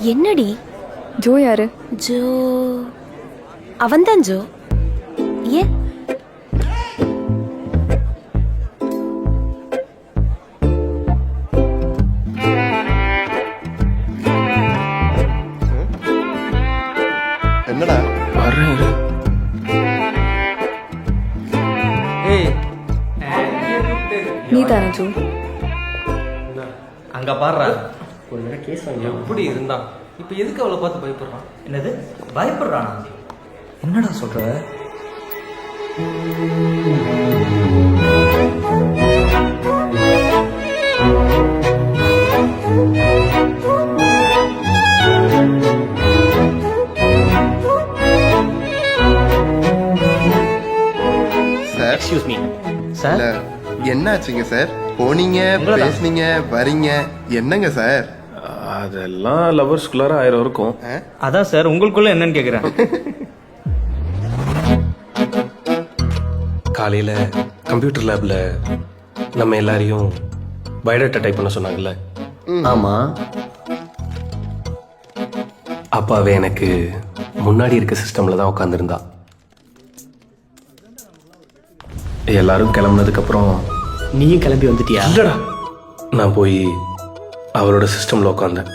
என்னடி? ஜோ யாரு? ஜோ அவன்தான் ஜோ. ஏன்? என்னடா வர்றேன். நீ தானே ஜோ? அங்க பாடுறா எப்படி இருந்தான். இப்ப எதுக்கு அவளை பார்த்து பயப்படுறான்? என்னது பயப்படுறானா? என்னடா சொல்ற? சார் எக்ஸ்கியூஸ் மீ இல்ல சார். என்னாச்சுங்க சார்? போனீங்க உங்களதான். பேசுனீங்க வரீங்க என்னங்க சார்? அதெல்லாம் லவர்ஸ்குள்ளார 1000 இருக்கும். அதான் சார் உங்களுக்குள்ள என்னன்னு கேக்குறேன். காலையில கம்ப்யூட்டர் லேப்ல நம்ம எல்லாரையும் பயோடேட்டா டைப் பண்ண சொன்னாங்கல்ல. ஆமா. அப்பாவே எனக்கு முன்னாடி இருக்க சிஸ்டம்ல தான் உட்காந்துருந்தா. எல்லாரும் கிளம்புனதுக்கு அப்புறம் நீயும் கிளம்பி வந்துட்டியா? இல்லடா, நான் போய் அவரோட சிஸ்டம்ல உட்காந்தேன்.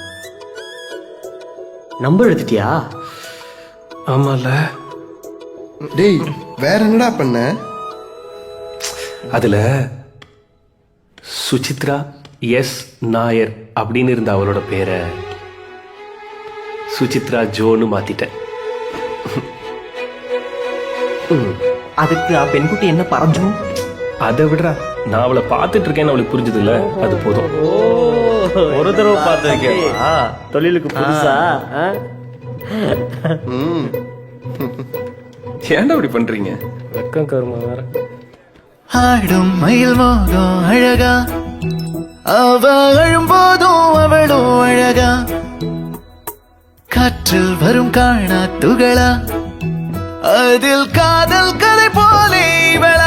நம்பர் எடுத்துட்டியா? ஆமால, டேய் வேற என்னடா பண்ண? அதுல சுசித்ரா எஸ் நாயர் அப்படின்னு இருந்த அவளோட பேரை சுசித்ரா ஜோன்னு மாத்திட்டேன். அதுக்கு பெண்குட்டி என்ன பறஞ்சும்? அதை விடுறா, நான் அவளை பார்த்துட்டு இருக்கேன்னு அவளுக்கு புரிஞ்சது இல்ல, அது போதும். ஒரு தடவை பார்த்துருக்கேன். தொழிலுக்கு புதுசா? ம் ஏன்டா அப்படி பண்றீங்க? வெக்கம் கருமா வேற. ஆடும் மயில் மோகம் அழகா, அவ அழும்போதும் அவளோ அழகா, காற்றில் வரும் காணா துகளா, அதில் காதல் கதை போலே இவளா.